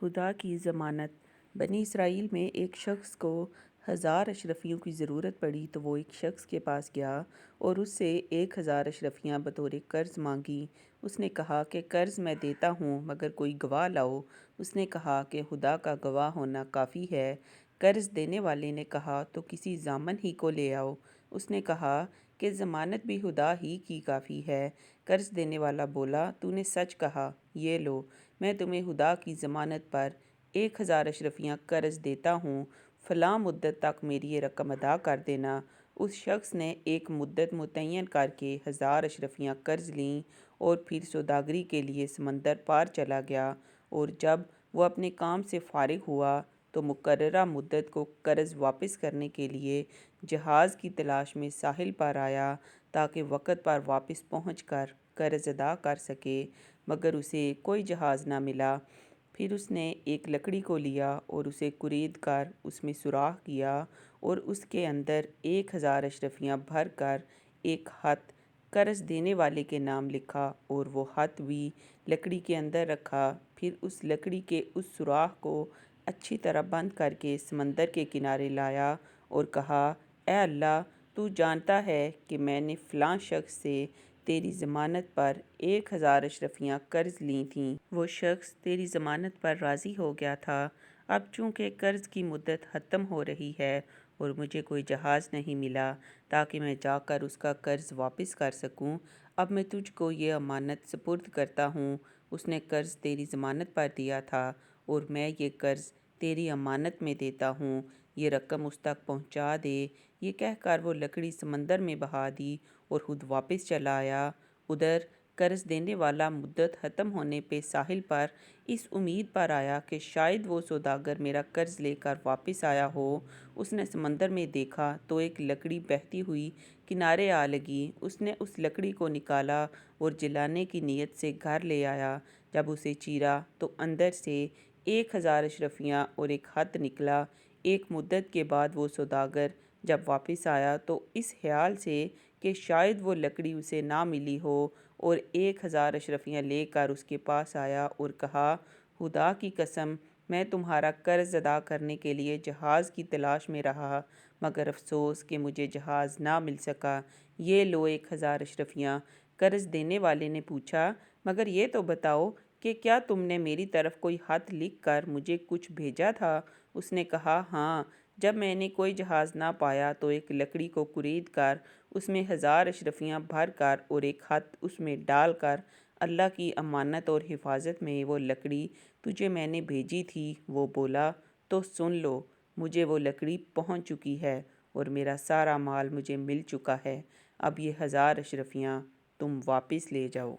خدا کی ضمانت۔ بنی اسرائیل میں ایک شخص کو 1000 اشرفیوں کی ضرورت پڑی تو وہ ایک شخص کے پاس گیا اور اس سے 1000 اشرفیاں بطور قرض مانگی۔ اس نے کہا کہ قرض میں دیتا ہوں مگر کوئی گواہ لاؤ۔ اس نے کہا کہ خدا کا گواہ ہونا کافی ہے۔ قرض دینے والے نے کہا تو کسی ضامن ہی کو لے آؤ۔ اس نے کہا کہ ضمانت بھی خدا ہی کی کافی ہے۔ قرض دینے والا بولا تو نے سچ کہا، یہ لو، میں تمہیں خدا کی ضمانت پر 1000 اشرفیاں قرض دیتا ہوں، فلاں مدت تک میری یہ رقم ادا کر دینا۔ اس شخص نے ایک مدت متعین کر کے 1000 اشرفیاں قرض لیں اور پھر سوداگری کے لیے سمندر پار چلا گیا، اور جب وہ اپنے کام سے فارغ ہوا تو مقررہ مدت کو قرض واپس کرنے کے لیے جہاز کی تلاش میں ساحل پر آیا تاکہ وقت پر واپس پہنچ کر قرض ادا کر سکے، مگر اسے کوئی جہاز نہ ملا۔ پھر اس نے ایک لکڑی کو لیا اور اسے کورید کر اس میں سوراخ کیا اور اس کے اندر 1000 اشرفیاں بھر کر ایک خط قرض دینے والے کے نام لکھا اور وہ خط بھی لکڑی کے اندر رکھا۔ پھر اس لکڑی کے اس سوراخ کو اچھی طرح بند کر کے سمندر کے کنارے لایا اور کہا، اے اللہ، تو جانتا ہے کہ میں نے فلاں شخص سے تیری ضمانت پر 1000 اشرفیاں قرض لی تھیں۔ وہ شخص تیری ضمانت پر راضی ہو گیا تھا۔ اب چونکہ قرض کی مدت ختم ہو رہی ہے اور مجھے کوئی جہاز نہیں ملا تاکہ میں جا کر اس کا قرض واپس کر سکوں، اب میں تجھ کو یہ امانت سپرد کرتا ہوں۔ اس نے قرض تیری ضمانت پر دیا تھا اور میں یہ قرض تیری امانت میں دیتا ہوں، یہ رقم اس تک پہنچا دے۔ یہ کہہ کر وہ لکڑی سمندر میں بہا دی اور خود واپس چلا آیا۔ ادھر قرض دینے والا مدت ختم ہونے پہ ساحل پر اس امید پر آیا کہ شاید وہ سوداگر میرا قرض لے کر واپس آیا ہو۔ اس نے سمندر میں دیکھا تو ایک لکڑی بہتی ہوئی کنارے آ لگی۔ اس نے اس لکڑی کو نکالا اور جلانے کی نیت سے گھر لے آیا۔ جب اسے چیرا تو اندر سے 1000 اشرفیاں اور ایک خط نکلا۔ ایک مدت کے بعد وہ سوداگر جب واپس آیا تو اس خیال سے کہ شاید وہ لکڑی اسے نہ ملی ہو اور 1000 اشرفیاں لے کر اس کے پاس آیا اور کہا، خدا کی قسم، میں تمہارا قرض ادا کرنے کے لیے جہاز کی تلاش میں رہا مگر افسوس کہ مجھے جہاز نہ مل سکا۔ یہ لو 1000 اشرفیاں۔ قرض دینے والے نے پوچھا، مگر یہ تو بتاؤ کہ کیا تم نے میری طرف کوئی خط لکھ کر مجھے کچھ بھیجا تھا؟ اس نے کہا، ہاں، جب میں نے کوئی جہاز نہ پایا تو ایک لکڑی کو کورید کر اس میں 1000 اشرفیاں بھر کر اور ایک خط اس میں ڈال کر اللہ کی امانت اور حفاظت میں وہ لکڑی تجھے میں نے بھیجی تھی۔ وہ بولا، تو سن لو، مجھے وہ لکڑی پہنچ چکی ہے اور میرا سارا مال مجھے مل چکا ہے۔ اب یہ 1000 اشرفیاں تم واپس لے جاؤ۔